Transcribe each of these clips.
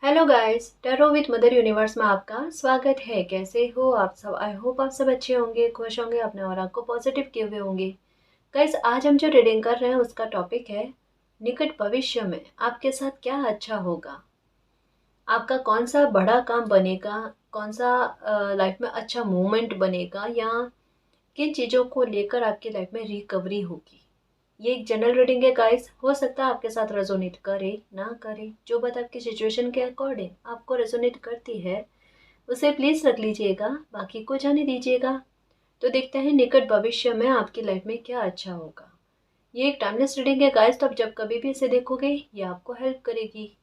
Hello guys, tarot with mother universe में आपका स्वागत है। कैसे हो आप सब? आई होप आप सब अच्छे होंगे, खुश होंगे, अपने और को पॉजिटिव किए हुए होंगे। गाइस, आज हम जो रीडिंग कर रहे हैं उसका टॉपिक है निकट भविष्य में आपके साथ क्या अच्छा होगा। आपका कौन सा बड़ा काम बनेगा, कौन सा लाइफ में अच्छा मोमेंट बनेगा, या किन चीज़ों को लेकर आपकी लाइफ में रिकवरी होगी। ये एक जनरल रीडिंग है गाइस, हो सकता है आपके साथ रेजोनेट करे ना करे। जो बात आपकी सिचुएशन के अकॉर्डिंग आपको रेजोनेट करती है उसे प्लीज रख लीजिएगा, बाकी को जाने दीजिएगा। तो देखते हैं निकट भविष्य में आपकी लाइफ में क्या अच्छा होगा। ये एक टाइमलेस रीडिंग है गाइस, तो आप जब कभी भी इसे देखोगे ये आपको हेल्प करेगी।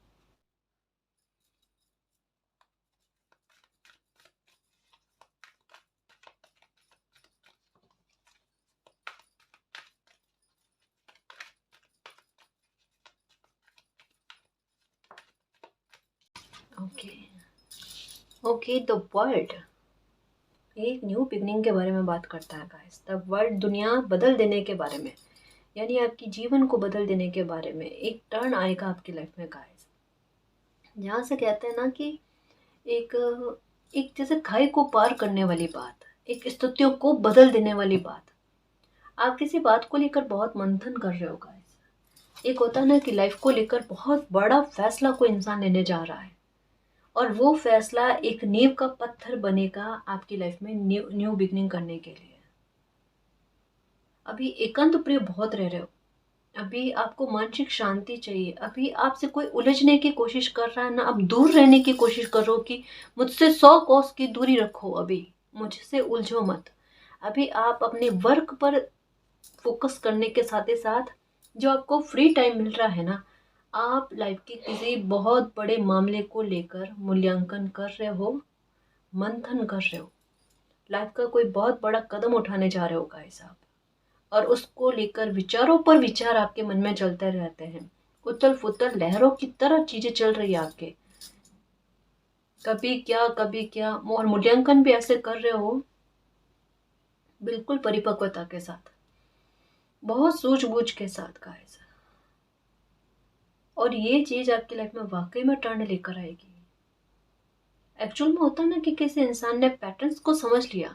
ओके ओके, द वर्ल्ड एक न्यू बिगनिंग के बारे में बात करता है गाइस। द वर्ल्ड दुनिया बदल देने के बारे में, यानी आपकी जीवन को बदल देने के बारे में एक टर्न आएगा आपकी लाइफ में गाइस। जहाँ से कहते हैं ना कि एक एक जैसे खाई को पार करने वाली बात, एक स्थितियों को बदल देने वाली बात। आप किसी बात को लेकर बहुत मंथन कर रहे हो गाइस। एक होता है ना कि लाइफ को लेकर बहुत बड़ा फैसला कोई इंसान लेने जा रहा है, और वो फैसला एक नींव का पत्थर बनेगा आपकी लाइफ में न्यू न्यू बिगनिंग करने के लिए। अभी एकांत प्रिय बहुत रह रहे हो, अभी आपको मानसिक शांति चाहिए, अभी आपसे कोई उलझने की कोशिश कर रहा है ना, आप दूर रहने की कोशिश करो कि मुझसे 100 कोस की दूरी रखो, अभी मुझसे उलझो मत। अभी आप अपने वर्क पर फोकस करने के साथ ही साथ जो आपको फ्री टाइम मिल रहा है ना, आप लाइफ के किसी बहुत बड़े मामले को लेकर मूल्यांकन कर रहे हो, मंथन कर रहे हो। लाइफ का कोई बहुत बड़ा कदम उठाने जा रहे हो गाइस आप, और उसको लेकर विचारों पर विचार आपके मन में चलते रहते हैं। उथल पुथल लहरों की तरह चीजें चल रही है आपके, कभी क्या, और मूल्यांकन भी ऐसे कर रहे हो बिल्कुल परिपक्वता के साथ, बहुत सूझबूझ के साथ गाइस। और ये चीज आपकी लाइफ में वाकई में टर्न लेकर आएगी। एक्चुअल में होता है ना कि किसी इंसान ने पैटर्न्स को समझ लिया,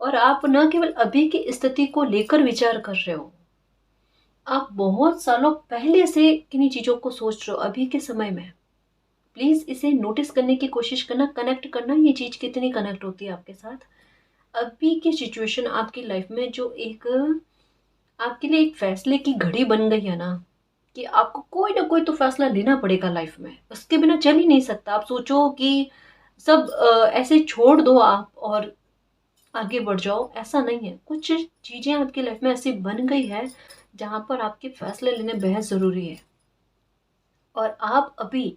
और आप न केवल अभी की स्थिति को लेकर विचार कर रहे हो, आप बहुत सालों पहले से किन्हीं चीजों को सोच रहे हो अभी के समय में। प्लीज इसे नोटिस करने की कोशिश करना, कनेक्ट करना, ये चीज कितनी कनेक्ट होती है आपके साथ। अभी की सिचुएशन आपकी लाइफ में जो एक आपके लिए एक फैसले की घड़ी बन गई है ना, कि आपको कोई ना कोई तो फैसला लेना पड़ेगा लाइफ में, उसके बिना चल ही नहीं सकता। आप सोचो कि सब ऐसे छोड़ दो आप और आगे बढ़ जाओ, ऐसा नहीं है। कुछ चीजें आपकी लाइफ में ऐसी बन गई है जहां पर आपके फैसले लेने बेहद जरूरी है। और आप अभी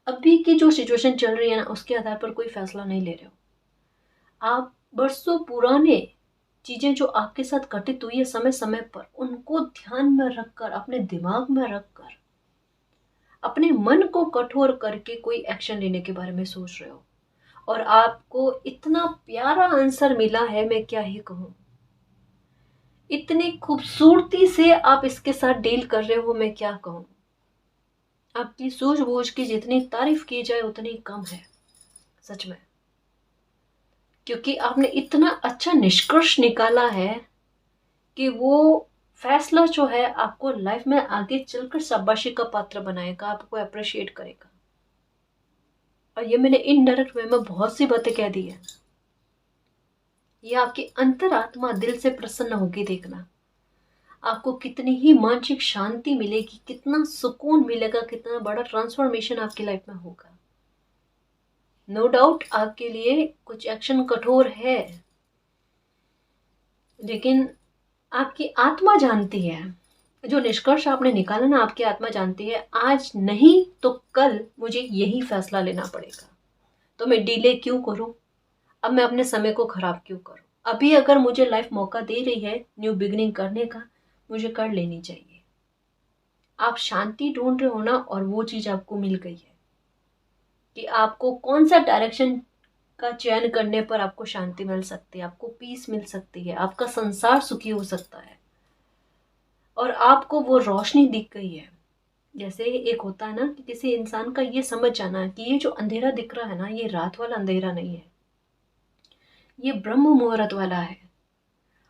अभी की जो सिचुएशन चल रही है ना, उसके आधार पर कोई फैसला नहीं ले रहे हो। आप बरसों पुराने चीजें जो आपके साथ घटित हुई है समय समय पर, उनको ध्यान में रखकर, अपने दिमाग में रखकर, अपने मन को कठोर करके कोई एक्शन लेने के बारे में सोच रहे हो। और आपको इतना प्यारा आंसर मिला है, मैं क्या ही कहूँ। इतनी खूबसूरती से आप इसके साथ डील कर रहे हो, मैं क्या कहूँ। आपकी सूझबूझ की जितनी तारीफ की जाए उतनी कम है, सच में। क्योंकि आपने इतना अच्छा निष्कर्ष निकाला है कि वो फैसला जो है आपको लाइफ में आगे चलकर शाबाशी का पात्र बनाएगा, आपको अप्रिशिएट करेगा। और ये मैंने इनडायरेक्ट वे में बहुत सी बातें कह दी है। ये आपकी अंतरात्मा दिल से प्रसन्न होगी, देखना आपको कितनी ही मानसिक शांति मिलेगी, कितना सुकून मिलेगा, कितना बड़ा ट्रांसफॉर्मेशन आपकी लाइफ में होगा। नो डाउट आपके लिए कुछ एक्शन कठोर है, लेकिन आपकी आत्मा जानती है। जो निष्कर्ष आपने निकाला ना, आपकी आत्मा जानती है आज नहीं तो कल मुझे यही फैसला लेना पड़ेगा। तो मैं डिले क्यों करूं, अब मैं अपने समय को खराब क्यों करूं। अभी अगर मुझे लाइफ मौका दे रही है न्यू बिगनिंग करने का, मुझे कर लेनी चाहिए। आप शांति ढूंढ रहे हो ना, और वो चीज आपको मिल गई है कि आपको कौन सा डायरेक्शन का चयन करने पर आपको शांति मिल सकती है, आपको पीस मिल सकती है, आपका संसार सुखी हो सकता है। और आपको वो रोशनी दिख गई है, जैसे एक होता है ना कि किसी इंसान का ये समझ जाना कि ये जो अंधेरा दिख रहा है ना, ये रात वाला अंधेरा नहीं है, ये ब्रह्म मुहूर्त वाला है।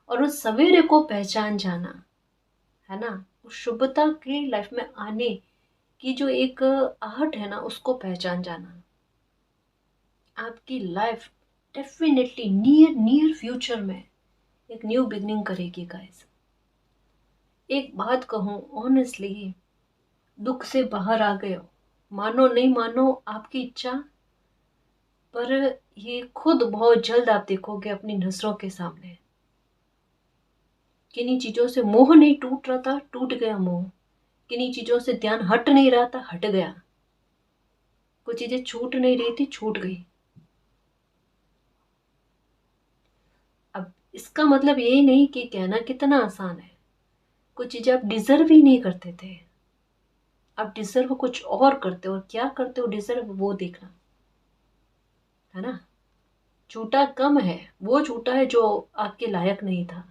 और उस सवेरे को पहचान जाना, है ना, उस शुभता की लाइफ में आने की जो एक आहट है ना, उसको पहचान जाना, आपकी life definitely near near future में एक न्यू बिगनिंग करेगी गाइस। एक बात कहूँ ऑनेस्टली, दुख से बाहर आ गए हो, मानो नहीं मानो आपकी इच्छा, पर ये खुद बहुत जल्द आप देखोगे अपनी नजरों के सामने। किन्हीं चीजों से मोह नहीं टूट रहा था, टूट गया मोह। किन्हीं चीजों से ध्यान हट नहीं रहा था, हट गया। कुछ चीजें छूट नहीं रही थी, छूट गई। अब इसका मतलब ये नहीं कि कहना कितना आसान है। कुछ चीजें आप डिजर्व ही नहीं करते थे, आप डिजर्व कुछ और करते हो। और क्या करते हो डिजर्व, वो देखना, है ना। छूटा कम है, वो छूटा है जो आपके लायक नहीं था।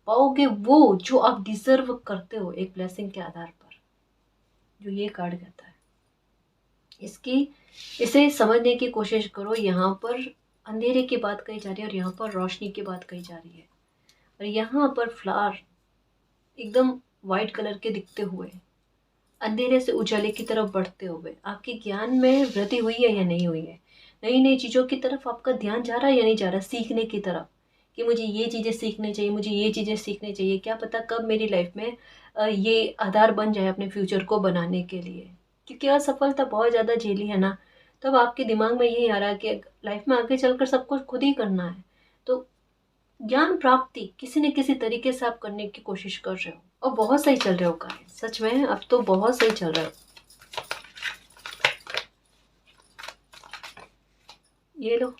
पाओगे वो जो आप डिजर्व करते हो, एक ब्लेसिंग के आधार पर, जो ये कार्ड कहता है। इसकी इसे समझने की कोशिश करो। यहाँ पर अंधेरे की बात कही जा रही है और यहाँ पर रोशनी की बात कही जा रही है। और यहाँ पर फ्लावर एकदम वाइट कलर के दिखते हुए, अंधेरे से उजाले की तरफ बढ़ते हुए, आपके ज्ञान में वृद्धि हुई है या नहीं हुई है, नई नई चीज़ों की तरफ आपका ध्यान जा रहा है या नहीं जा रहा, सीखने की तरफ, कि मुझे ये चीज़ें सीखनी चाहिए, मुझे ये चीज़ें सीखनी चाहिए, क्या पता कब मेरी लाइफ में ये आधार बन जाए अपने फ्यूचर को बनाने के लिए। क्योंकि असफलता बहुत ज़्यादा झेली है ना, तब आपके दिमाग में यही आ रहा है कि लाइफ में आगे चलकर सब कुछ खुद ही करना है। तो ज्ञान प्राप्ति किसी न किसी तरीके से आप करने की कोशिश कर रहे हो और बहुत सही चल रहे हो कार्य, सच में अब तो बहुत सही चल रहे हो। ये लो,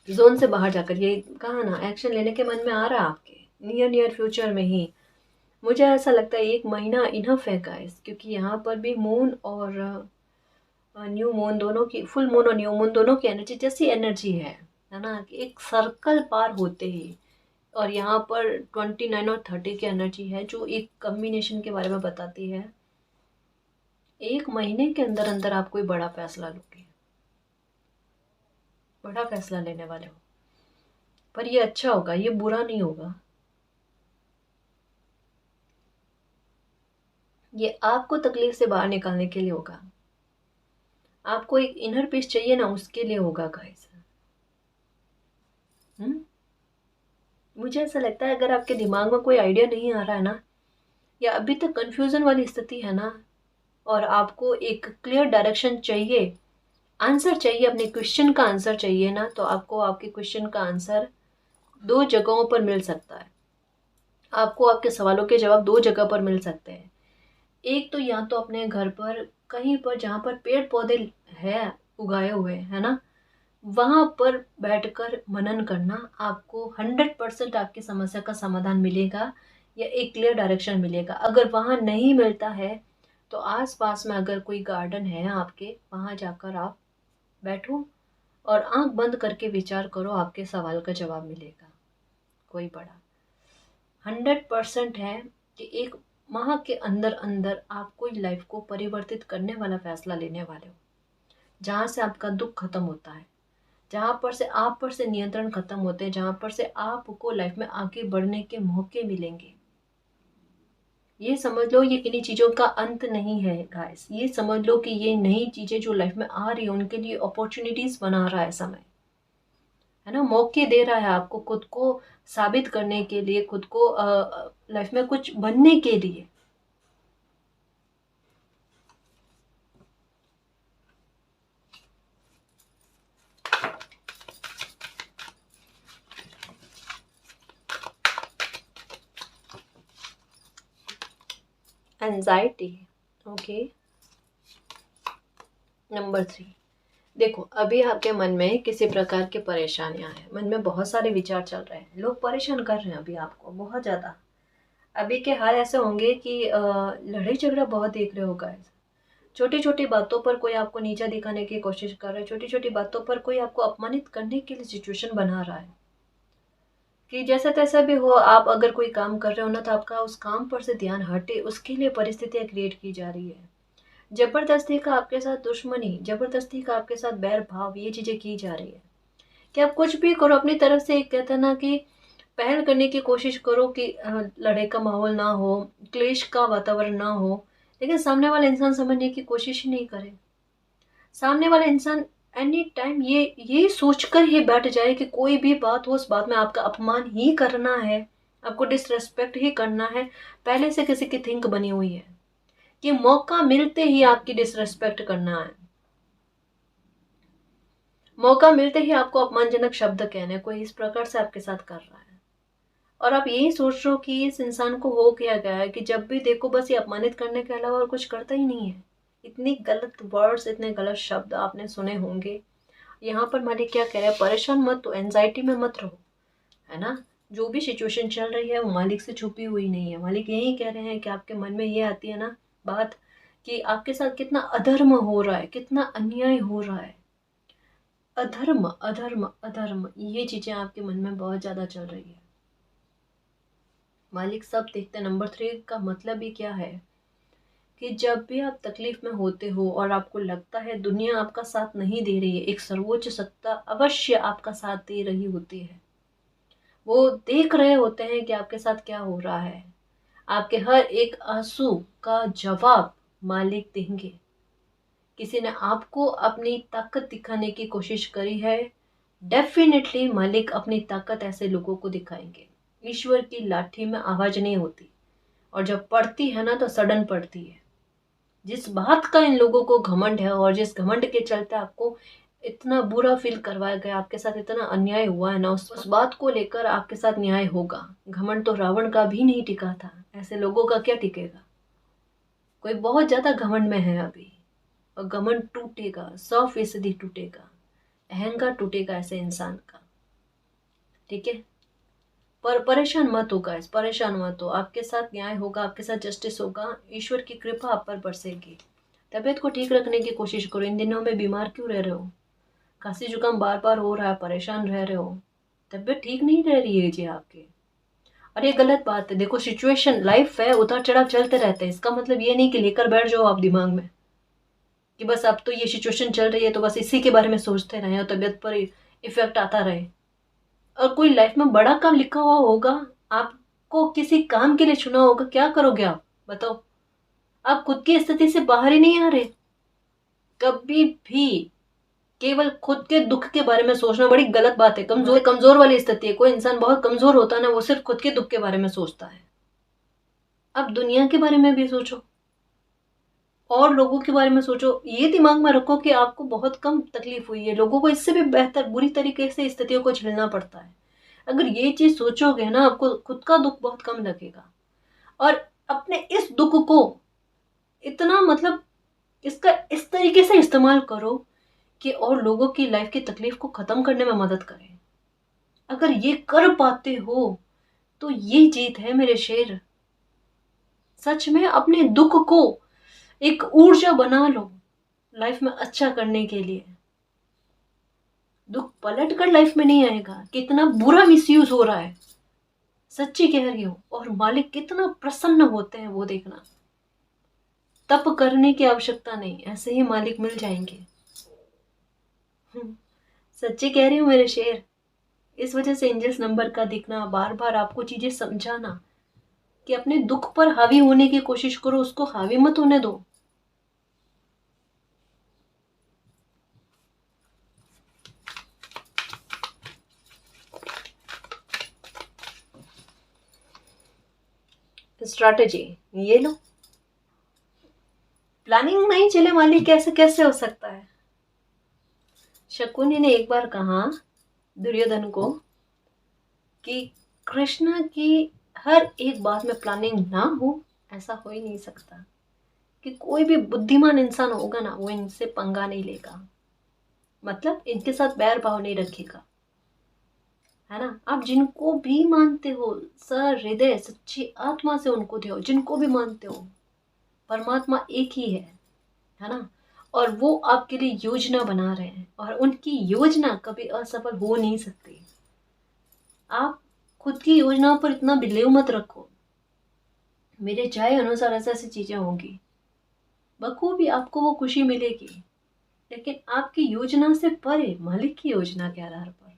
जोन से बाहर जाकर, ये कहा ना, एक्शन लेने के मन में आ रहा है आपके नियर नियर फ्यूचर में ही। मुझे ऐसा लगता है 1 महीना इनफ है गाइस, क्योंकि यहाँ पर भी मून और न्यू मून दोनों की, फुल मून और न्यू मून दोनों की एनर्जी जैसी एनर्जी है ना, कि एक सर्कल पार होते ही। और यहाँ पर 29 और 30 की एनर्जी है, जो एक कम्बिनेशन के बारे में बताती है। 1 महीने के अंदर अंदर आप कोई बड़ा फैसला लोगे, बड़ा फैसला लेने वाले हो। पर ये अच्छा होगा, ये बुरा नहीं होगा। ये आपको तकलीफ से बाहर निकालने के लिए होगा। आपको एक इनर पीस चाहिए ना, उसके लिए होगा गाइस। मुझे ऐसा लगता है अगर आपके दिमाग में कोई आइडिया नहीं आ रहा है ना, या अभी तक कंफ्यूजन वाली स्थिति है ना, और आपको एक क्लियर डायरेक्शन चाहिए, आंसर चाहिए, अपने क्वेश्चन का आंसर चाहिए ना, तो आपको आपके क्वेश्चन का आंसर 2 जगहों पर मिल सकता है। आपको आपके सवालों के जवाब 2 जगह पर मिल सकते हैं। एक तो या तो अपने घर पर कहीं पर जहाँ पर पेड़ पौधे है उगाए हुए, है ना, वहां पर बैठकर मनन करना, आपको 100% आपकी समस्या का समाधान मिलेगा या एक क्लियर डायरेक्शन मिलेगा। अगर वहां नहीं मिलता है तो आस पास में अगर कोई गार्डन है आपके, वहां जाकर आप बैठो और आंख बंद करके विचार करो, आपके सवाल का जवाब मिलेगा कोई बड़ा। 100% है कि 1 माह के अंदर अंदर आप कोई लाइफ को परिवर्तित करने वाला फैसला लेने वाले हो, जहाँ से आपका दुख खत्म होता है, जहाँ पर से आप पर से नियंत्रण खत्म होते हैं, जहाँ पर से आपको लाइफ में आगे बढ़ने के मौके मिलेंगे। ये समझ लो ये किन्हीं चीज़ों का अंत नहीं है गाइस। ये समझ लो कि ये नई चीज़ें जो लाइफ में आ रही है उनके लिए अपॉर्चुनिटीज बना रहा है समय, है ना, मौके दे रहा है आपको खुद को साबित करने के लिए, खुद को लाइफ में कुछ बनने के लिए। Anxiety, okay. नंबर 3, देखो अभी आपके मन में किसी प्रकार की परेशानियां हैं, मन में बहुत सारे विचार चल रहे हैं, लोग परेशान कर रहे हैं अभी आपको बहुत ज़्यादा। अभी के हाल ऐसे होंगे कि लड़ाई झगड़ा बहुत देख रहे हो गाइस। छोटी छोटी बातों पर कोई आपको नीचा दिखाने की कोशिश कर रहा है, छोटी छोटी बातों पर कोई आपको अपमानित करने के लिए सिचुएशन बना रहा है। कि जैसा तैसा भी हो, आप अगर कोई काम कर रहे हो ना, तो आपका उस काम पर से ध्यान हटे, उसके लिए परिस्थितियाँ क्रिएट की जा रही है। ज़बरदस्ती का आपके साथ दुश्मनी, ज़बरदस्ती का आपके साथ बैर भाव, ये चीज़ें की जा रही है कि आप कुछ भी करो अपनी तरफ से। एक कहते हैं ना कि पहल करने की कोशिश करो कि लड़ाई का माहौल ना हो, क्लेश का वातावरण ना हो, लेकिन सामने वाला इंसान समझने की कोशिश ही नहीं करे। सामने वाला इंसान एनी टाइम ये सोचकर ही बैठ जाए कि कोई भी बात हो, उस बात में आपका अपमान ही करना है, आपको डिसरेस्पेक्ट ही करना है। पहले से किसी की थिंक बनी हुई है कि मौका मिलते ही आपकी डिसरेस्पेक्ट करना है, मौका मिलते ही आपको अपमानजनक शब्द कहने, कोई इस प्रकार से आपके साथ कर रहा है। और आप यही सोच रहे हो कि इस इंसान को हो क्या गया है कि जब भी देखो बस ये अपमानित करने के अलावा और कुछ करता ही नहीं है। इतनी गलत वर्ड्स, इतने गलत शब्द आपने सुने होंगे। यहाँ पर मालिक क्या कह रहा है, परेशान मत हो, एंजाइटी में मत रहो, है ना। जो भी सिचुएशन चल रही है वो मालिक से छुपी हुई नहीं है। मालिक यही कह रहे हैं कि आपके मन में ये आती है ना बात कि आपके साथ कितना अधर्म हो रहा है, कितना अन्याय हो रहा है। अधर्म अधर्म अधर्म, ये चीजें आपके मन में बहुत ज्यादा चल रही है। मालिक सब देखते हैं। नंबर 3 का मतलब ही क्या है कि जब भी आप तकलीफ में होते हो और आपको लगता है दुनिया आपका साथ नहीं दे रही है, एक सर्वोच्च सत्ता अवश्य आपका साथ दे रही होती है। वो देख रहे होते हैं कि आपके साथ क्या हो रहा है। आपके हर एक आंसू का जवाब मालिक देंगे। किसी ने आपको अपनी ताकत दिखाने की कोशिश करी है, डेफिनेटली मालिक अपनी ताकत ऐसे लोगों को दिखाएंगे। ईश्वर की लाठी में आवाज नहीं होती, और जब पड़ती है ना तो सडन पड़ती है। जिस बात का इन लोगों को घमंड है और जिस घमंड के चलते आपको इतना बुरा फील करवाया गया, आपके साथ इतना अन्याय हुआ है ना, उस बात को लेकर आपके साथ न्याय होगा। घमंड तो रावण का भी नहीं टिका था, ऐसे लोगों का क्या टिकेगा। कोई बहुत ज्यादा घमंड में है अभी, और घमंड टूटेगा, 100% टूटेगा। अहंकार टूटेगा ऐसे इंसान का। ठीक है, पर परेशान मत हो गाइस, परेशान मत हो। आपके साथ न्याय होगा, आपके साथ जस्टिस होगा, ईश्वर की कृपा आप पर बरसेगी। तबीयत को ठीक रखने की कोशिश करो। इन दिनों में बीमार क्यों रह रहे हो, खांसी जुकाम बार बार हो रहा है, परेशान रह रहे हो, तबीयत ठीक नहीं रह रही है जी आपकी। और ये गलत बात है। देखो सिचुएशन लाइफ है, उतार चढ़ाव चलते रहते हैं। इसका मतलब ये नहीं कि लेकर बैठ जाओ आप दिमाग में कि बस अब तो ये सिचुएशन चल रही है तो बस इसी के बारे में सोचते रहे और तबीयत पर इफेक्ट आता रहे। और कोई लाइफ में बड़ा काम लिखा हुआ होगा, आपको किसी काम के लिए चुना होगा, क्या करोगे आप बताओ। आप खुद की स्थिति से बाहर ही नहीं आ रहे। कभी भी केवल खुद के दुख के बारे में सोचना बड़ी गलत बात है। कमजोर कमजोर वाली स्थिति है। कोई इंसान बहुत कमजोर होता है ना, वो सिर्फ खुद के दुख के बारे में सोचता है। अब दुनिया के बारे में भी सोचो और लोगों के बारे में सोचो। ये दिमाग में रखो कि आपको बहुत कम तकलीफ हुई है, लोगों को इससे भी बेहतर बुरी तरीके से स्थितियों को झेलना पड़ता है। अगर ये चीज सोचोगे ना, आपको खुद का दुख बहुत कम लगेगा। और अपने इस दुख को इतना मतलब इसका इस तरीके से इस्तेमाल करो कि और लोगों की लाइफ की तकलीफ को खत्म करने में मदद करें। अगर ये कर पाते हो तो ये जीत है मेरे शेर। सच में अपने दुख को एक ऊर्जा बना लो लाइफ में अच्छा करने के लिए। दुख पलट कर लाइफ में नहीं आएगा। कितना बुरा मिसयूज हो रहा है, सच्ची कह रही हो। और मालिक कितना प्रसन्न होते हैं वो देखना। तप करने की आवश्यकता नहीं, ऐसे ही मालिक मिल जाएंगे। सच्ची कह रही हूँ मेरे शेर। इस वजह से एंजल्स नंबर का दिखना, बार बार आपको चीजें समझाना कि अपने दुख पर हावी होने की कोशिश करो, उसको हावी मत होने दो। स्ट्रैटेजी ये लो। प्लानिंग नहीं चले मालिक, कैसे कैसे हो सकता है। शकुनी ने एक बार कहा दुर्योधन को कि कृष्ण की हर एक बात में प्लानिंग ना हो, ऐसा हो ही नहीं सकता। कि कोई भी बुद्धिमान इंसान होगा ना, वो इनसे पंगा नहीं लेगा, मतलब इनके साथ बैर भाव नहीं रखेगा, है ना। आप जिनको भी मानते हो, सर हृदय सच्ची आत्मा से उनको दो, जिनको भी मानते हो, परमात्मा एक ही है ना। और वो आपके लिए योजना बना रहे हैं और उनकी योजना कभी असफल हो नहीं सकती। आप खुद की योजनाओं पर इतना बिलीव मत रखो। मेरे चाहे अनुसार ऐसी ऐसी चीजें होंगी, बखूबी आपको वो खुशी मिलेगी, लेकिन आपकी योजना से परे मालिक की योजना के आधार पर।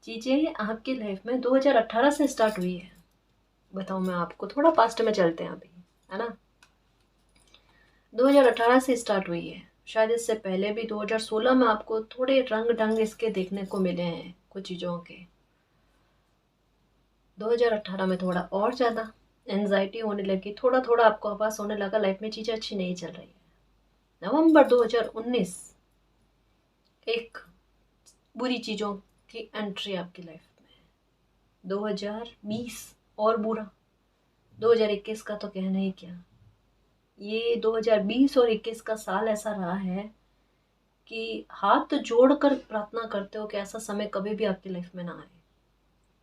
चीजें आपकी लाइफ में 2018 से स्टार्ट हुई है। बताऊं मैं आपको, थोड़ा पास्ट में चलते हैं अभी, है ना। 2018 से स्टार्ट हुई है, शायद इससे पहले भी 2016 में आपको थोड़े रंग ढंग इसके देखने को मिले हैं कुछ चीज़ों के। 2018 में थोड़ा और ज़्यादा एंजाइटी होने लगी, थोड़ा थोड़ा आपको आभास होने लगा लाइफ में चीज़ें अच्छी नहीं चल रही है। नवंबर 2019 एक बुरी चीज़ों की एंट्री आपकी लाइफ में। 2020 और बुरा, 2021 का तो कहना ही क्या। ये 2020 और 21 का साल ऐसा रहा है कि हाथ जोड़कर प्रार्थना करते हो कि ऐसा समय कभी भी आपकी लाइफ में ना आए,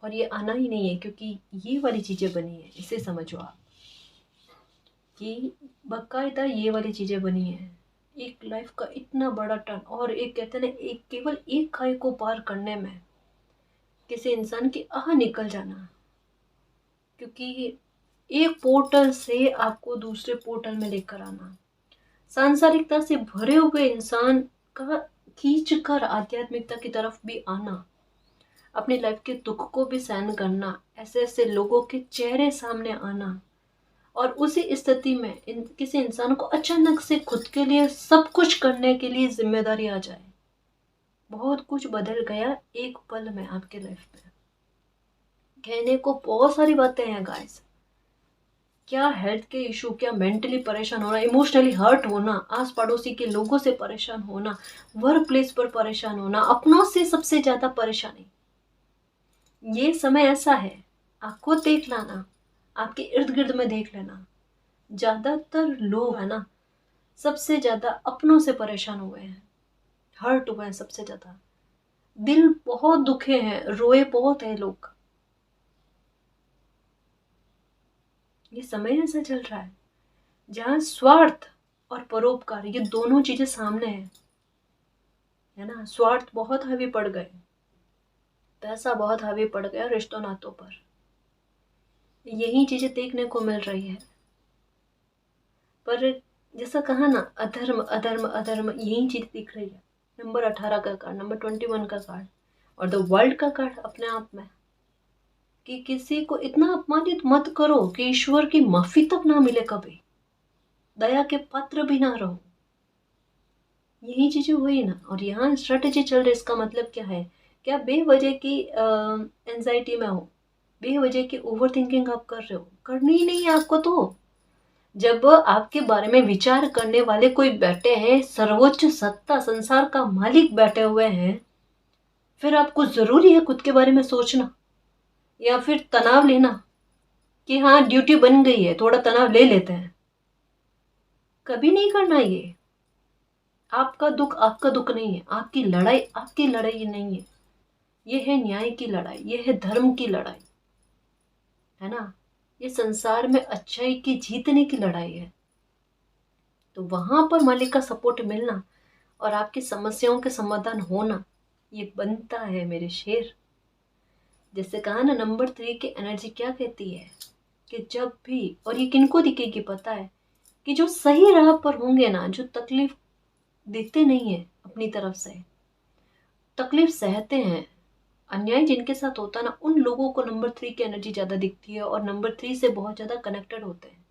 और ये आना ही नहीं है, क्योंकि ये वाली चीज़ें बनी है। इसे समझो आप कि बाकायदा ये वाली चीज़ें बनी है। एक लाइफ का इतना बड़ा टर्न, और एक कहते हैं ना, एक केवल एक खाई को पार करने में किसी इंसान की आह निकल जाना, क्योंकि एक पोर्टल से आपको दूसरे पोर्टल में लेकर आना, सांसारिकता से भरे हुए इंसान का खींच कर आध्यात्मिकता की तरफ भी आना, अपनी लाइफ के दुख को भी सहन करना, ऐसे ऐसे लोगों के चेहरे सामने आना, और उसी स्थिति में किसी इंसान को अचानक से खुद के लिए सब कुछ करने के लिए जिम्मेदारी आ जाए। बहुत कुछ बदल गया एक पल में आपके लाइफ में। कहने को बहुत सारी बातें हैं गाइस, क्या हेल्थ के इशू, क्या मेंटली परेशान होना, इमोशनली हर्ट होना, आस पड़ोसी के लोगों से परेशान होना, वर्क प्लेस पर परेशान होना, अपनों से सबसे ज्यादा परेशानी। ये समय ऐसा है, आप खुद देख लाना, आपके इर्द गिर्द में देख लेना, ज्यादातर लोग है ना, सबसे ज्यादा अपनों से परेशान हुए हैं, हर्ट हुए हैं सबसे ज्यादा, दिल बहुत दुखे हैं, रोए बहुत है लोग। ये समय ऐसा चल रहा है जहाँ स्वार्थ और परोपकार, ये दोनों चीजें सामने हैं, है ना। स्वार्थ बहुत हावी पड़ गए, पैसा बहुत हावी पड़ गया रिश्तों नातों पर, यही चीजें देखने को मिल रही है। पर जैसा कहा ना, अधर्म अधर्म अधर्म, यही चीज दिख रही है। नंबर 18 का कार्ड, नंबर 21 का कार्ड, और द वर्ल्ड का कार्ड अपने आप में, कि किसी को इतना अपमानित मत करो कि ईश्वर की माफी तक ना मिले, कभी दया के पात्र भी ना रहो। यही चीजें हुई ना, और यहाँ स्ट्रेटेजी चल रही। इसका मतलब क्या है, क्या बेवजह की एंजाइटी में हो, बेवजह की ओवर थिंकिंग आप कर रहे हो, करनी ही नहीं है आपको। तो जब आपके बारे में विचार करने वाले कोई बैठे हैं, सर्वोच्च सत्ता संसार का मालिक बैठे हुए हैं, फिर आपको जरूरी है खुद के बारे में सोचना, या फिर तनाव लेना कि हाँ ड्यूटी बन गई है, थोड़ा तनाव ले लेते हैं। कभी नहीं करना ये। आपका दुख नहीं है, आपकी लड़ाई नहीं है। ये है न्याय की लड़ाई, ये है धर्म की लड़ाई, है ना। ये संसार में अच्छाई की जीतने की लड़ाई है। तो वहां पर मालिक का सपोर्ट मिलना और आपकी समस्याओं के समाधान होना, ये बनता है मेरे शेर। जैसे कहा ना, नंबर 3 की एनर्जी क्या कहती है कि जब भी, और ये किनको दिखेगी पता है, कि जो सही राह पर होंगे ना, जो तकलीफ देते नहीं है अपनी तरफ से, तकलीफ सहते हैं, अन्याय जिनके साथ होता है ना, उन लोगों को नंबर 3 की एनर्जी ज्यादा दिखती है, और नंबर 3 से बहुत ज्यादा कनेक्टेड होते हैं।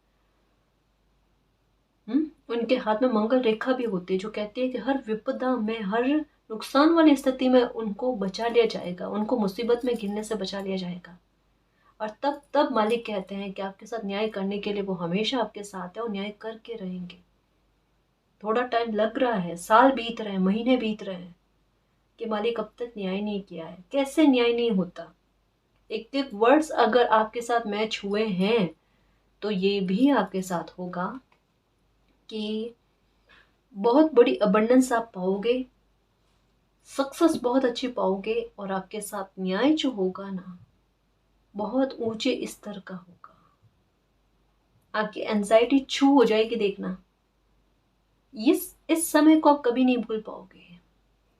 उनके हाथ में मंगल रेखा भी होती है, जो कहती है कि हर विपदा में, हर नुकसान वाली स्थिति में उनको बचा लिया जाएगा, उनको मुसीबत में गिरने से बचा लिया जाएगा। और तब तब मालिक कहते हैं कि आपके साथ न्याय करने के लिए वो हमेशा आपके साथ है, और न्याय करके रहेंगे। थोड़ा टाइम लग रहा है, साल बीत रहे हैं, महीने बीत रहे हैं, कि मालिक अब तक न्याय नहीं किया है। कैसे न्याय नहीं होता, एक एक वर्ड्स अगर आपके साथ मैच हुए हैं, तो ये भी आपके साथ होगा कि बहुत बड़ी अबंडेंस आप पाओगे, सक्सेस बहुत अच्छी पाओगे, और आपके साथ न्याय जो होगा ना, बहुत ऊंचे स्तर का होगा। आपकी एंजाइटी छू हो जाएगी, देखना। इस समय को आप कभी नहीं भूल पाओगे।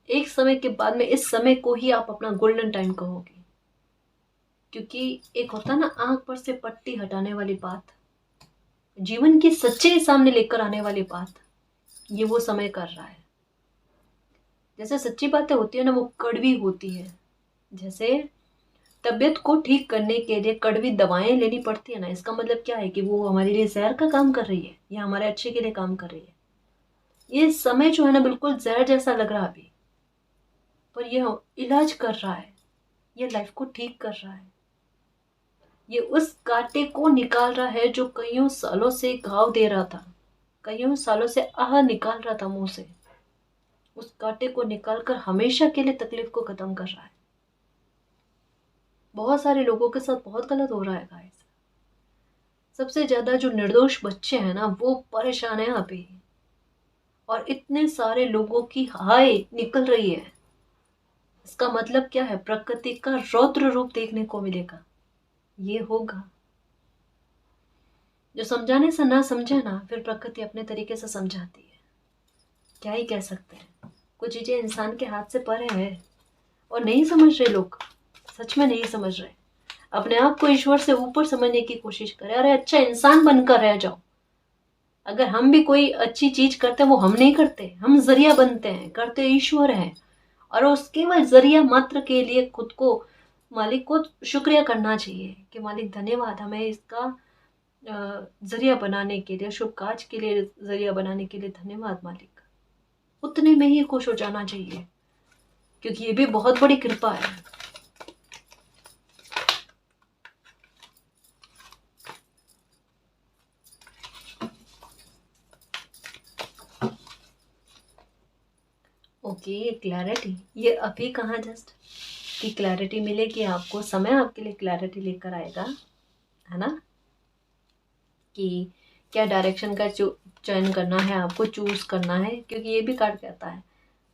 एक समय के बाद में इस समय को ही आप अपना गोल्डन टाइम कहोगे। क्योंकि एक होता ना आंख पर से पट्टी हटाने वाली बात, जीवन की सच्चाई सामने लेकर आने वाली बात, ये वो समय कर रहा है। जैसे सच्ची बातें होती है ना, वो कड़वी होती है। जैसे तबीयत को ठीक करने के लिए कड़वी दवाएं लेनी पड़ती है ना, इसका मतलब क्या है कि वो हमारे लिए जहर का काम कर रही है या हमारे अच्छे के लिए काम कर रही है। ये समय जो है ना बिल्कुल जहर जैसा लग रहा है अभी, पर ये इलाज कर रहा है, ये लाइफ को ठीक कर रहा है। ये उस कांटे को निकाल रहा है जो कईयों सालों से घाव दे रहा था, कईयों सालों से आह निकाल रहा था मुंह से। उस कांटे को निकालकर हमेशा के लिए तकलीफ को खत्म कर रहा है। बहुत सारे लोगों के साथ बहुत गलत हो रहा है गाइस। सबसे ज्यादा जो निर्दोष बच्चे हैं ना वो परेशान है अभी, और इतने सारे लोगों की हाय निकल रही है। इसका मतलब क्या है? प्रकृति का रौद्र रूप देखने को मिलेगा। ये होगा जो समझाने से ना समझे ना, फिर प्रकृति अपने तरीके से समझाती है। क्या ही कह सकते हैं, कुछ चीजें इंसान के हाथ से परे है और नहीं समझ रहे लोग, सच में नहीं समझ रहे। अपने आप को ईश्वर से ऊपर समझने की कोशिश करें। अरे अच्छा इंसान बनकर रह जाओ। अगर हम भी कोई अच्छी चीज करते हैं वो हम नहीं करते, हम जरिया बनते हैं, करते ईश्वर है। और उस केवल जरिया मात्र के लिए खुद को, मालिक को शुक्रिया करना चाहिए कि मालिक धन्यवाद, हमें इसका जरिया बनाने के लिए, शुभ काज के लिए जरिया बनाने के लिए धन्यवाद मालिक। उतने में ही खुश हो जाना चाहिए, क्योंकि ये भी बहुत बड़ी कृपा है। ओके, क्लैरिटी ये अभी कहाँ जस्ट कि क्लैरिटी मिलेगी आपको, समय आपके लिए क्लैरिटी लेकर आएगा, है ना, कि क्या डायरेक्शन का चयन करना है, आपको चूज करना है। क्योंकि ये भी कार्ड कहता है,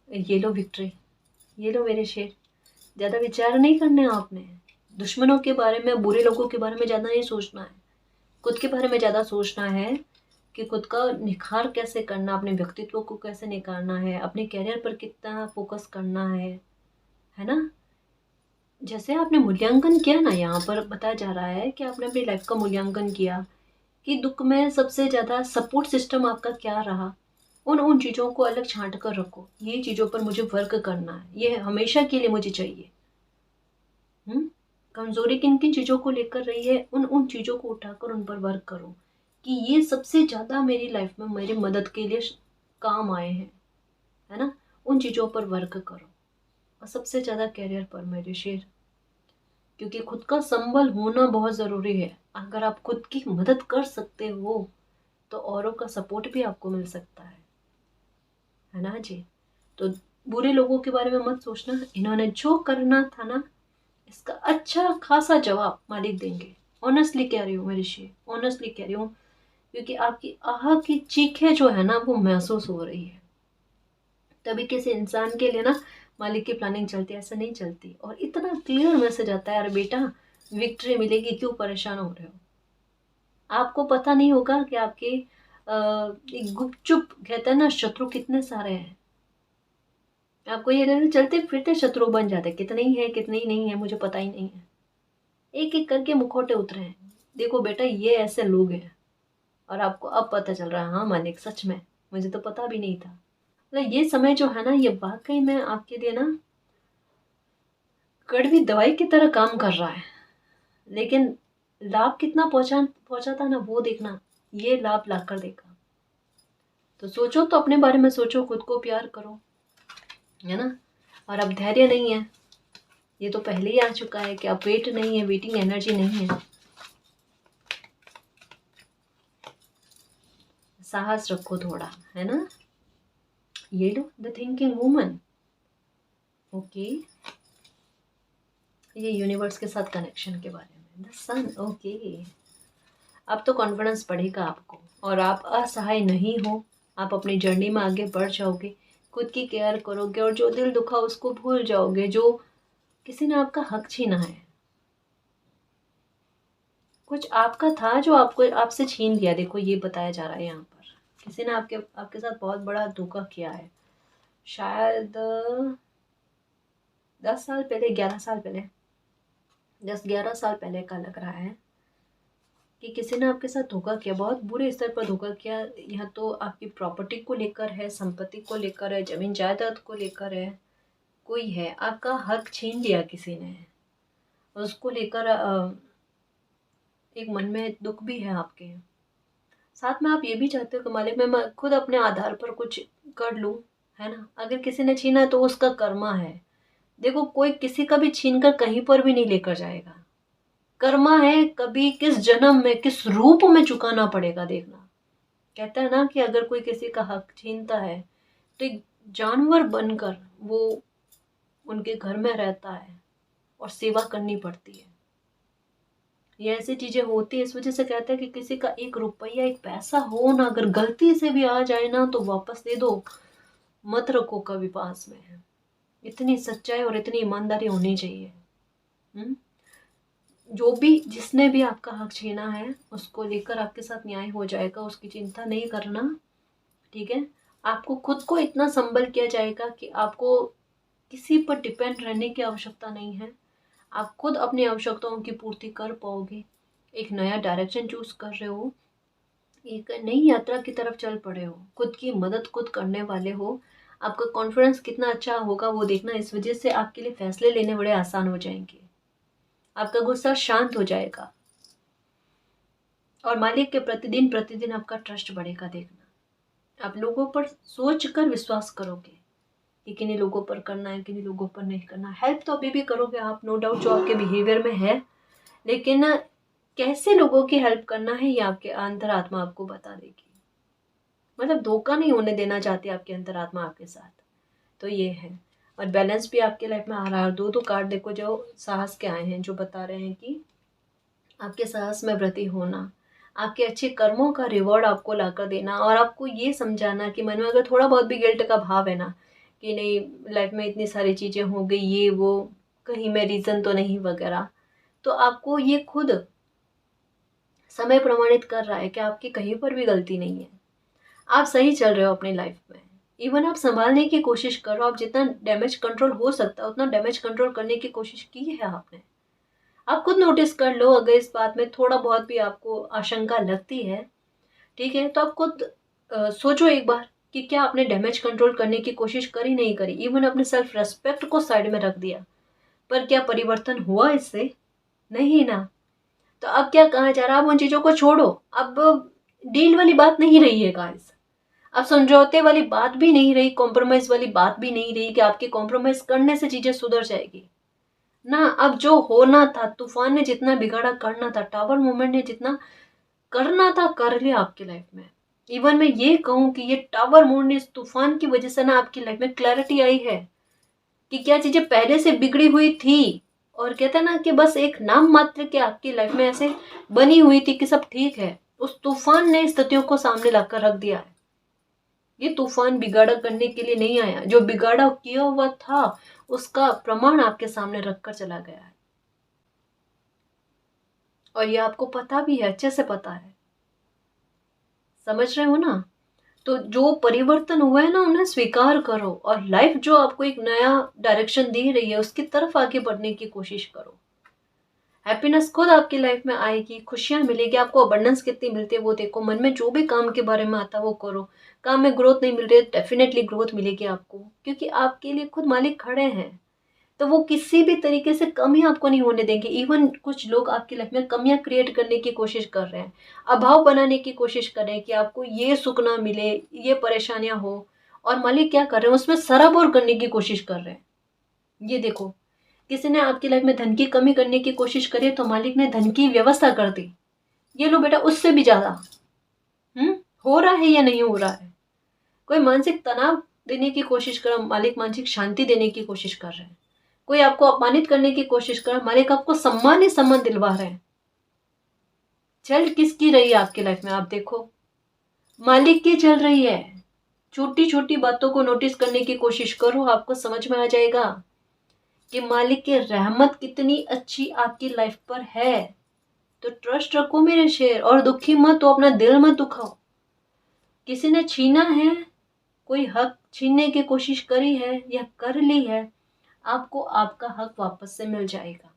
ये लो विक्ट्री, ये लो मेरे शेर। ज़्यादा विचार नहीं करने हैं आपने, दुश्मनों के बारे में, बुरे लोगों के बारे में ज़्यादा नहीं सोचना है, खुद के बारे में ज़्यादा सोचना है कि खुद का निखार कैसे करना, अपने व्यक्तित्व को कैसे निखारना है, अपने कैरियर पर कितना फोकस करना है ना। जैसे आपने मूल्यांकन किया ना, यहाँ पर बताया जा रहा है कि आपने अपनी लाइफ का मूल्यांकन किया कि दुख में सबसे ज़्यादा सपोर्ट सिस्टम आपका क्या रहा। उन उन चीज़ों को अलग छांट कर रखो, ये चीज़ों पर मुझे वर्क करना है, ये हमेशा के लिए मुझे चाहिए। कमजोरी किन किन चीज़ों को लेकर रही है, उन उन चीज़ों को उठाकर उन पर वर्क करो कि ये सबसे ज़्यादा मेरी लाइफ में मेरी मदद के लिए काम आए हैं, है ना। उन चीज़ों पर वर्क करो, और सबसे ज़्यादा कैरियर पर मेरे शेर, क्योंकि खुद का संबल होना बहुत ज़रूरी है। अगर आप खुद की मदद कर सकते हो तो औरों का सपोर्ट भी आपको मिल सकता है ना जी। तो बुरे लोगों के बारे में मत सोचना, इन्होंने जो करना था ना, इसका अच्छा खासा जवाब मालिक देंगे। ऑनेस्टली कह रही हूँ मेरी शेर, ऑनेस्टली कह रही हूँ, क्योंकि आपकी आह की चीखें जो है ना वो महसूस हो रही है। तभी किसी इंसान के लिए ना मालिक की प्लानिंग चलती है, ऐसा नहीं चलती। और इतना क्लियर मैसेज आता है, अरे बेटा विक्ट्री मिलेगी, क्यों परेशान हो रहे हो। आपको पता नहीं होगा कि आपके एक गुपचुप कहते हैं ना शत्रु कितने सारे हैं। आपको ये लगता है चलते फिरते शत्रु बन जाते, कितने ही है कितने ही नहीं है मुझे पता ही नहीं है, एक एक करके मुखौटे उतरे हैं। देखो बेटा ये ऐसे लोग हैं, और आपको अब पता चल रहा है, हाँ मालिक सच में मुझे तो पता भी नहीं था। मतलब ये समय जो है ना ये वाकई में आपके लिए ना कड़वी दवाई की तरह काम कर रहा है। लेकिन लाभ कितना पहुंचाता ना वो देखना, ये लाभ ला कर देगा। तो सोचो, तो अपने बारे में सोचो, खुद को प्यार करो, है ना। और अब धैर्य नहीं है, ये तो पहले ही आ चुका है कि अब वेट नहीं है, वेटिंग एनर्जी नहीं है। साहस रखो थोड़ा, है ना। ये लो द थिंकिंग वुमन। ओके, ये यूनिवर्स के साथ कनेक्शन के बारे में, द सन। ओके, अब तो कॉन्फिडेंस बढ़ेगा आपको, और आप असहाय नहीं हो। आप अपनी जर्नी में आगे बढ़ जाओगे, खुद की केयर करोगे, और जो दिल दुखा उसको भूल जाओगे, जो किसी ने आपका हक छीना है, कुछ आपका था जो आपको आपसे छीन लिया। देखो ये बताया जा रहा है यहाँ पर, किसी ने आपके आपके साथ बहुत बड़ा धोखा किया है। शायद 10 साल पहले, 11 साल पहले, 10-11 साल पहले का लग रहा है कि किसी ने आपके साथ धोखा किया, बहुत बुरे स्तर पर धोखा किया। यहाँ तो आपकी प्रॉपर्टी को लेकर है, संपत्ति को लेकर है, ज़मीन जायदाद को लेकर है, कोई है, आपका हक छीन लिया किसी ने। उसको लेकर एक मन में दुख भी है आपके। साथ में आप ये भी चाहते हो कि मालिक मैं खुद अपने आधार पर कुछ कर लूँ, है ना? अगर किसी ने छीना है तो उसका कर्मा है। देखो, कोई किसी का भी छीन कर कहीं पर भी नहीं लेकर जाएगा। कर्मा है, कभी किस जन्म में किस रूप में चुकाना पड़ेगा देखना। कहता है ना कि अगर कोई किसी का हक छीनता है तो एक जानवर बनकर वो उनके घर में रहता है और सेवा करनी पड़ती है। ये ऐसी चीजें होती है, इस वजह से कहते हैं कि किसी का 1 रुपया 1 पैसा हो ना, अगर गलती से भी आ जाए ना तो वापस दे दो, मत रखो कभी पास में। इतनी सच्चाई और इतनी ईमानदारी होनी चाहिए। जो भी जिसने भी आपका हक छीना है उसको लेकर आपके साथ न्याय हो जाएगा, उसकी चिंता नहीं करना, ठीक है? आपको खुद को इतना संबल किया जाएगा कि आपको किसी पर डिपेंड रहने की आवश्यकता नहीं है। आप खुद अपनी आवश्यकताओं की पूर्ति कर पाओगे। एक नया डायरेक्शन चूज कर रहे हो, एक नई यात्रा की तरफ चल पड़े हो, खुद की मदद खुद करने वाले हो। आपका कॉन्फिडेंस कितना अच्छा होगा वो देखना, इस वजह से आपके लिए फैसले लेने बड़े आसान हो जाएंगे। आपका गुस्सा शांत हो जाएगा और मालिक के प्रतिदिन प्रतिदिन आपका ट्रस्ट बढ़ेगा देखना। आप लोगों पर सोच कर विश्वास करोगे कि किन्हीं लोगों पर करना है, किन्हीं लोगों पर नहीं करना। हेल्प तो अभी भी करोगे आप, नो डाउट, जो आपके बिहेवियर में है, लेकिन कैसे लोगों की हेल्प करना है ये आपके अंतरात्मा आपको बता देगी। मतलब धोखा नहीं होने देना चाहती आपकी अंतरात्मा आपके साथ, तो ये है। और बैलेंस भी आपके लाइफ में आ रहा है। और दो कार्ड देखो जो साहस के आए हैं, जो बता रहे हैं कि आपके साहस में वृद्धि होना, आपके अच्छे कर्मों का रिवॉर्ड आपको लाकर देना, और आपको ये समझाना कि मन में अगर थोड़ा बहुत भी गिल्ट का भाव है ना कि नहीं लाइफ में इतनी सारी चीज़ें हो गई, ये वो, कहीं मैं रीज़न तो नहीं वगैरह, तो आपको ये खुद समय प्रमाणित कर रहा है कि आपकी कहीं पर भी गलती नहीं है। आप सही चल रहे हो अपनी लाइफ में। इवन आप संभालने की कोशिश करो, आप जितना डैमेज कंट्रोल हो सकता है उतना डैमेज कंट्रोल करने की कोशिश की है आपने। आप खुद नोटिस कर लो, अगर इस बात में थोड़ा बहुत भी आपको आशंका लगती है, ठीक है, तो आप खुद सोचो एक बार कि क्या आपने डैमेज कंट्रोल करने की कोशिश करी, नहीं करी। इवन अपने सेल्फ रेस्पेक्ट को साइड में रख दिया, पर क्या परिवर्तन हुआ इससे? नहीं ना। तो अब क्या कहा जा रहा है, अब उन चीजों को छोड़ो। अब डील वाली बात नहीं रही है गाइस, अब समझौते वाली बात भी नहीं रही, कॉम्प्रोमाइज वाली बात भी नहीं रही कि आपके कॉम्प्रोमाइज करने से चीजें सुधर जाएगी ना। अब जो होना था, तूफान ने जितना बिगाड़ा करना था, टावर मूवमेंट ने जितना करना था कर लिया आपकी लाइफ में। इवन मैं ये कहूँ कि ये टावर मूवमेंट, इस तूफान की वजह से ना आपकी लाइफ में क्लैरिटी आई है कि क्या चीजें पहले से बिगड़ी हुई थी, और कहते हैं ना कि बस एक नाम मात्र के आपकी लाइफ में ऐसे बनी हुई थी कि सब ठीक है। उस तूफान ने स्थितियों को सामने लाकर रख दिया है। ये तूफान बिगाड़ा करने के लिए नहीं आया, जो बिगाड़ा किया हुआ था उसका प्रमाण आपके सामने रखकर चला गया है। और ये आपको पता भी है, अच्छे से पता है। समझ रहे हो ना? तो जो परिवर्तन हुआ है ना, उन्हें स्वीकार करो, और लाइफ जो आपको एक नया डायरेक्शन दे रही है उसकी तरफ आगे बढ़ने की कोशिश करो। हैप्पीनेस खुद आपकी लाइफ में आएगी, खुशियां मिलेगी आपको। अबंडेंस कितनी मिलती है वो देखो। मन में जो भी काम के बारे में आता है वो करो। काम में ग्रोथ नहीं मिल रही है, डेफिनेटली ग्रोथ मिलेगी आपको, क्योंकि आपके लिए खुद मालिक खड़े हैं। तो वो किसी भी तरीके से कमी आपको नहीं होने देंगे। इवन कुछ लोग आपकी लाइफ में कमियां क्रिएट करने की कोशिश कर रहे हैं, अभाव बनाने की कोशिश कर रहे हैं कि आपको ये सुख ना मिले, ये परेशानियां हो, और मालिक क्या कर रहे हैं, उसमें सराबोर करने की कोशिश कर रहे हैं। ये देखो, किसी ने आपकी लाइफ में धन की कमी करने की कोशिश करी तो मालिक ने धन की व्यवस्था कर दी। ये लो बेटा, उससे भी ज्यादा हो रहा है या नहीं हो रहा है। कोई मानसिक तनाव देने की कोशिश कर रहा, मालिक मानसिक शांति देने की कोशिश कर रहे हैं। कोई आपको अपमानित करने की कोशिश कर रहा, मालिक आपको सम्मान ही सम्मान दिलवा रहे हैं। चल किसकी रही है आपकी लाइफ में, आप देखो, मालिक की चल रही है। छोटी छोटी बातों को नोटिस करने की कोशिश करो, आपको समझ में आ जाएगा कि मालिक की रहमत कितनी अच्छी आपकी लाइफ पर है। तो ट्रस्ट रखो मेरे शेर, और दुखी मत हो, अपना दिल मत दुखाओ। किसी ने छीना है, कोई हक छीनने की कोशिश करी है या कर ली है, आपको आपका हक वापस से मिल जाएगा।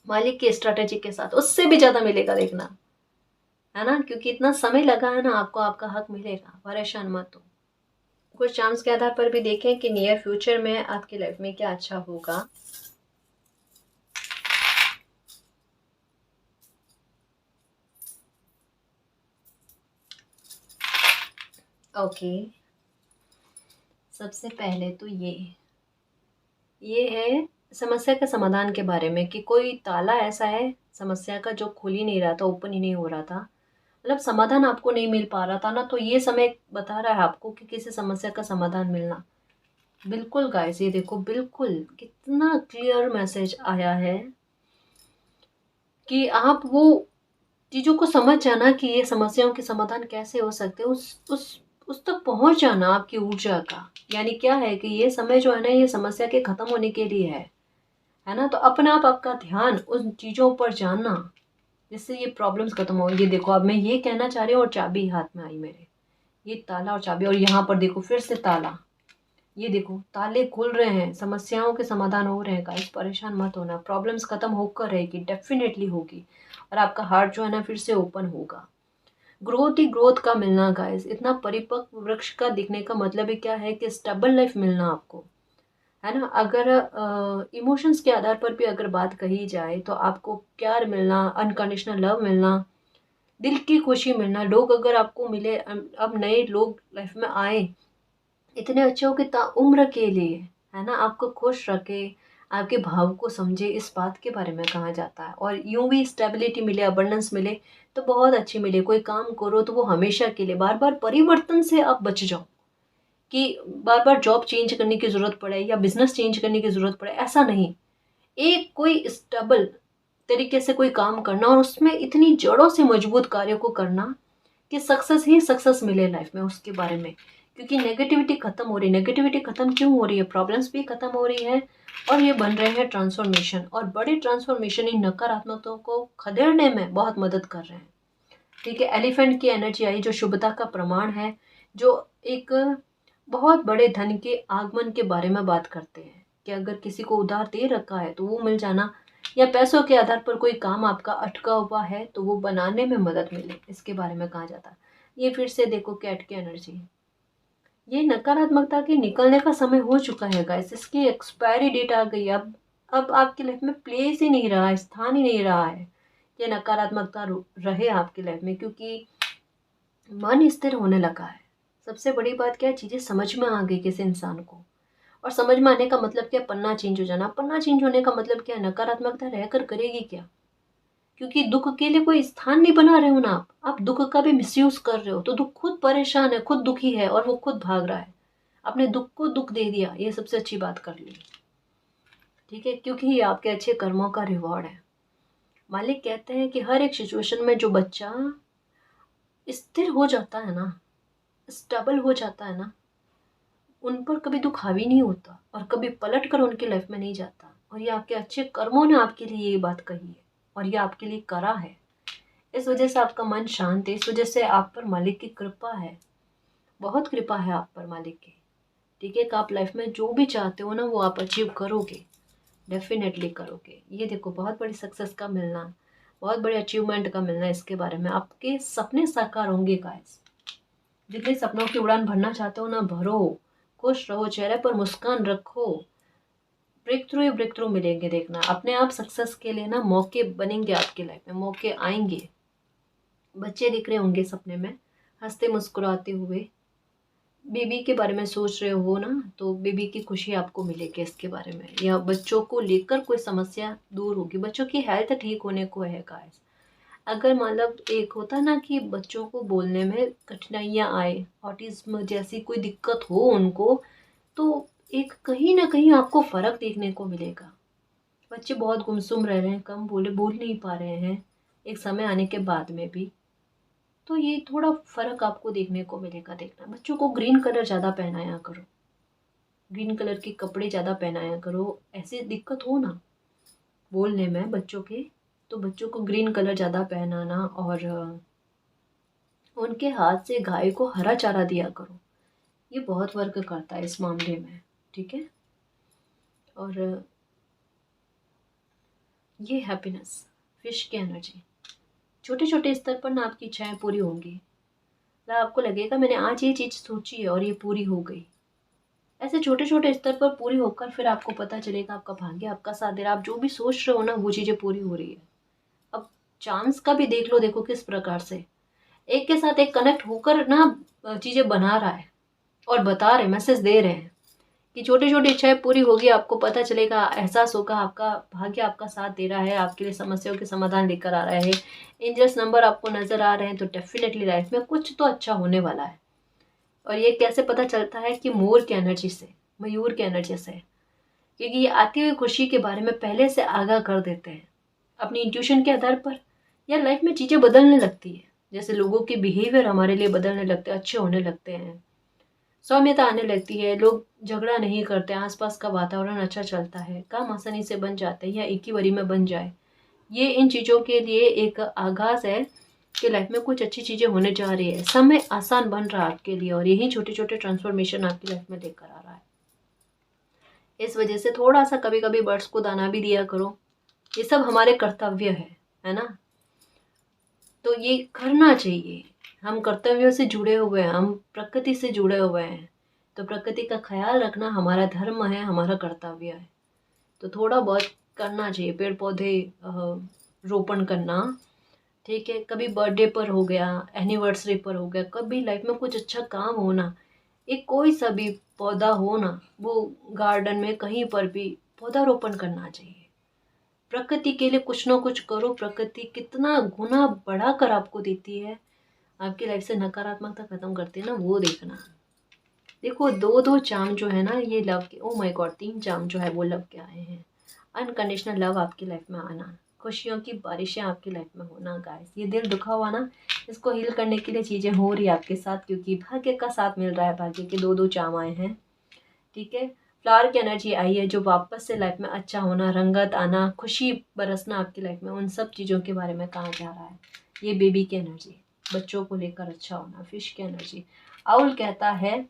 मालिक की स्ट्रैटेजी के साथ, उससे भी ज़्यादा मिलेगा देखना, है ना, क्योंकि इतना समय लगा है ना आपको, आपका हक मिलेगा, परेशान मत हो। कुछ चांस के आधार पर भी देखें कि नियर फ्यूचर में आपकी लाइफ में क्या अच्छा होगा। ओके, सबसे पहले तो ये है समस्या के समाधान के बारे में, कि कोई ताला ऐसा है समस्या का जो खुल ही नहीं रहा था, ओपन ही नहीं हो रहा था, मतलब समाधान आपको नहीं मिल पा रहा था ना, तो ये समय बता रहा है आपको कि किसी समस्या का समाधान मिलना। बिल्कुल गाइस, ये देखो, बिल्कुल कितना क्लियर मैसेज आया है कि आप वो चीज़ों को समझ जाना कि ये समस्याओं के समाधान कैसे हो सकते हैं, उस तक पहुंच जाना आपकी ऊर्जा का। यानी क्या है कि ये समय जो है ना, ये समस्या के खत्म होने के लिए है ना, तो अपने आप आपका ध्यान उन चीज़ों पर जानना जिससे ये प्रॉब्लम्स खत्म हो। ये देखो, अब मैं ये कहना चाह रही हूँ और चाबी हाथ में आई मेरे, ये ताला और चाबी, और यहाँ पर देखो फिर से ताला, ये देखो ताले खुल रहे हैं, समस्याओं के समाधान हो रहे हैं गाइस, परेशान मत होना, प्रॉब्लम्स खत्म होकर रहेगी, डेफिनेटली होगी, और आपका हार्ट जो है ना फिर से ओपन होगा। ग्रोथ ही ग्रोथ का मिलना गाइस, इतना परिपक्व वृक्ष का दिखने का मतलब ही क्या है कि स्टेबल लाइफ मिलना आपको, है ना। अगर इमोशंस के आधार पर भी अगर बात कही जाए तो आपको प्यार मिलना, अनकंडीशनल लव मिलना, दिल की खुशी मिलना, लोग अगर आपको मिले, अब नए लोग लाइफ में आए इतने अच्छे हो कि उम्र के लिए, है ना, आपको खुश रखे, आपके भाव को समझे, इस बात के बारे में कहा जाता है। और यूं भी स्टेबिलिटी मिले, अबंडेंस मिले तो बहुत अच्छी मिले, कोई काम करो तो वो हमेशा के लिए, बार बार परिवर्तन से आप बच जाओ, कि बार बार जॉब चेंज करने की ज़रूरत पड़े या बिजनेस चेंज करने की ज़रूरत पड़े, ऐसा नहीं। एक कोई स्टेबल तरीके से कोई काम करना और उसमें इतनी जड़ों से मजबूत कार्य को करना कि सक्सेस ही सक्सेस मिले लाइफ में, उसके बारे में। क्योंकि नेगेटिविटी खत्म हो रही है, नेगेटिविटी खत्म क्यों हो रही है, प्रॉब्लम्स भी खत्म हो रही है, और ये बन रहे हैं ट्रांसफॉर्मेशन, और बड़े ट्रांसफॉर्मेशन इन नकारात्मकताओं को खदेड़ने में बहुत मदद कर रहे हैं। ठीक है, एलिफेंट की एनर्जी आई जो शुभता का प्रमाण है, जो एक बहुत बड़े धन के आगमन के बारे में बात करते हैं, कि अगर किसी को उधार दे रखा है तो वो मिल जाना, या पैसों के आधार पर कोई काम आपका अटका हुआ है तो वो बनाने में मदद मिले, इसके बारे में कहा जाता है। ये फिर से देखो कैट की एनर्जी, ये नकारात्मकता के निकलने का समय हो चुका है गाइस, इसकी एक्सपायरी डेट आ गई। अब आपकी लाइफ में प्लेस ही नहीं रहा, स्थान ही नहीं रहा है ये नकारात्मकता रहे आपकी लाइफ में, क्योंकि मन स्थिर होने लगा है। सबसे बड़ी बात क्या है, चीज़ें समझ में आ गई किसी इंसान को, और समझ में आने का मतलब क्या, पन्ना चेंज हो जाना, पन्ना चेंज होने का मतलब क्या, नकारात्मकता रहकर करेगी क्या, क्योंकि दुख के लिए कोई स्थान नहीं बना रहे हो ना आप दुख का भी मिसयूज कर रहे हो, तो दुख खुद परेशान है, खुद दुखी है, और वो खुद भाग रहा है, अपने दुख को दुख दे दिया, ये सबसे अच्छी बात कर ली। ठीक है, क्योंकि ये आपके अच्छे कर्मों का रिवॉर्ड है। मालिक कहते हैं कि हर एक सिचुएशन में जो बच्चा स्थिर हो जाता है ना, स्टेबल हो जाता है ना, उन पर कभी दुख हावी नहीं होता, और कभी पलट कर उनकी लाइफ में नहीं जाता, और ये आपके अच्छे कर्मों ने आपके लिए ये बात कही है, और ये आपके लिए करा है, इस वजह से आपका मन शांत है, इस वजह से आप पर मालिक की कृपा है, बहुत कृपा है आप पर मालिक की। ठीक है, कि आप लाइफ में जो भी चाहते हो ना वो आप अचीव करोगे, डेफिनेटली करोगे। ये देखो, बहुत बड़ी सक्सेस का मिलना, बहुत बड़े अचीवमेंट का मिलना, इसके बारे में आपके सपने साकार होंगे गाइस। जितने सपनों की उड़ान भरना चाहते हो ना, भरो, खुश रहो, चेहरे पर मुस्कान रखो, ब्रेक थ्रू ही ब्रेक थ्रू मिलेंगे, देखना अपने आप सक्सेस के लिए ना मौके बनेंगे आपकी लाइफ में, मौके आएंगे, बच्चे दिख रहे होंगे सपने में हंसते मुस्कुराते हुए, बेबी के बारे में सोच रहे हो ना, तो बेबी की खुशी आपको मिलेगी इसके बारे में, या बच्चों को लेकर कोई समस्या दूर होगी, बच्चों की हेल्थ ठीक होने को है गाइस। अगर मतलब एक होता ना कि बच्चों को बोलने में कठिनाइयाँ आए, ऑटिज्म जैसी कोई दिक्कत हो उनको, तो एक कहीं ना कहीं आपको फ़र्क देखने को मिलेगा। बच्चे बहुत गुमसुम रह रहे हैं, कम बोल नहीं पा रहे हैं एक समय आने के बाद में भी, तो ये थोड़ा फ़र्क आपको देखने को मिलेगा। देखना, बच्चों को ग्रीन कलर ज़्यादा पहनाया करो, ग्रीन कलर के कपड़े ज़्यादा पहनाया करो, ऐसे दिक्कत हो ना बोलने में बच्चों के, तो बच्चों को ग्रीन कलर ज़्यादा पहनाना, और उनके हाथ से गाय को हरा चारा दिया करो, ये बहुत वर्क करता है इस मामले में। ठीक है, और ये हैप्पीनेस, फिश की एनर्जी, छोटे छोटे स्तर पर ना आपकी इच्छाएं पूरी होंगी। मतलब आपको लगेगा मैंने आज ये चीज़ सोची है और ये पूरी हो गई। ऐसे छोटे छोटे स्तर पर पूरी होकर फिर आपको पता चलेगा आपका भाग्य आपका साथ दे रहा है। आप जो भी सोच रहे हो ना वो चीज़ें पूरी हो रही है। अब चांस का भी देख लो, देखो किस प्रकार से एक के साथ एक कनेक्ट होकर ना चीज़ें बना रहा है और बता रहे, मैसेज दे रहे हैं कि छोटी छोटी इच्छाएं पूरी होगी। आपको पता चलेगा, एहसास होगा आपका भाग्य आपका साथ दे रहा है, आपके लिए समस्याओं के समाधान लेकर आ रहा है। एंजल्स नंबर आपको नजर आ रहे हैं, तो डेफिनेटली लाइफ में कुछ तो अच्छा होने वाला है। और ये कैसे पता चलता है कि मोर की एनर्जी से, मयूर की एनर्जी से, क्योंकि ये आती हुई खुशी के बारे में पहले से आगाह कर देते हैं अपनी इंट्यूशन के आधार पर। या लाइफ में चीज़ें बदलने लगती है, जैसे लोगों के बिहेवियर हमारे लिए बदलने लगते हैं, अच्छे होने लगते हैं, सौम्यता आने लगती है, लोग झगड़ा नहीं करते, आसपास का वातावरण अच्छा चलता है, काम आसानी से बन जाते हैं या एक ही बारी में बन जाए। ये इन चीज़ों के लिए एक आगाज़ है कि लाइफ में कुछ अच्छी चीज़ें होने जा रही है, समय आसान बन रहा है आपके लिए, और यही छोटे छोटे ट्रांसफॉर्मेशन आपकी लाइफ में लेकर आ रहा है। इस वजह से थोड़ा सा कभी कभी बर्ड्स को दाना भी दिया करो। ये सब हमारे कर्तव्य है ना। तो ये करना चाहिए। हम कर्तव्यों से जुड़े हुए हैं, हम प्रकृति से जुड़े हुए हैं, तो प्रकृति का ख्याल रखना हमारा धर्म है, हमारा कर्तव्य है। तो थोड़ा बहुत करना चाहिए, पेड़ पौधे रोपण करना, ठीक है। कभी बर्थडे पर हो गया, एनिवर्सरी पर हो गया, कभी लाइफ में कुछ अच्छा काम होना, एक कोई सा भी पौधा हो ना, वो गार्डन में कहीं पर भी पौधारोपण करना चाहिए। प्रकृति के लिए कुछ ना कुछ करो, प्रकृति कितना गुना बढ़ा कर आपको देती है, आपकी लाइफ से नकारात्मकता खत्म करती है ना, वो देखना। देखो दो दो चाम जो है ना ये लव के, ओ माय गॉड, तीन चाम जो है वो लव के आए हैं। अनकंडीशनल लव आपकी लाइफ में आना, खुशियों की बारिशें आपकी लाइफ में होना। गाइस ये दिल दुखा हुआ ना, इसको हील करने के लिए चीज़ें हो रही है आपके साथ, क्योंकि भाग्य का साथ मिल रहा है, भाग्य के दो दो चाम आए हैं, ठीक है। फ्लावर की एनर्जी आई है, जो वापस से लाइफ में अच्छा होना, रंगत आना, खुशी बरसना आपकी लाइफ में, उन सब चीज़ों के बारे में कहा जा रहा है। ये बेबी की एनर्जी, बच्चों को लेकर अच्छा होना। फिश की एनर्जी, आउल कहता है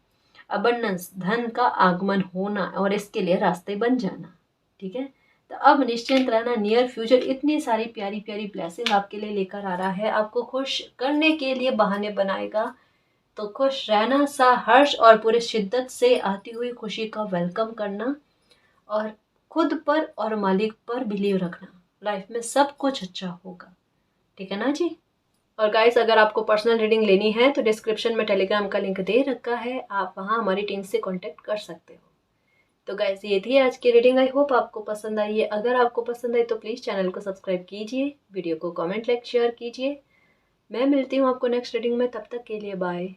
अबंडेंस, धन का आगमन होना और इसके लिए रास्ते बन जाना, ठीक है। तो अब निश्चिंत रहना, नियर फ्यूचर इतनी सारी प्यारी प्यारी ब्लेसिंग आपके लिए लेकर आ रहा है, आपको खुश करने के लिए बहाने बनाएगा। तो खुश रहना, सा हर्ष और पूरे शिद्दत से आती हुई खुशी का वेलकम करना, और खुद पर और मालिक पर बिलीव रखना, लाइफ में सब कुछ अच्छा होगा, ठीक है ना जी। और गाइस अगर आपको पर्सनल रीडिंग लेनी है तो डिस्क्रिप्शन में टेलीग्राम का लिंक दे रखा है, आप वहाँ हमारी टीम से कांटेक्ट कर सकते हो। तो गाइस ये थी आज की रीडिंग, आई होप आपको पसंद आई है। अगर आपको पसंद आई तो प्लीज़ चैनल को सब्सक्राइब कीजिए, वीडियो को कमेंट लाइक शेयर कीजिए। मैं मिलती हूँ आपको नेक्स्ट रीडिंग में, तब तक के लिए बाय।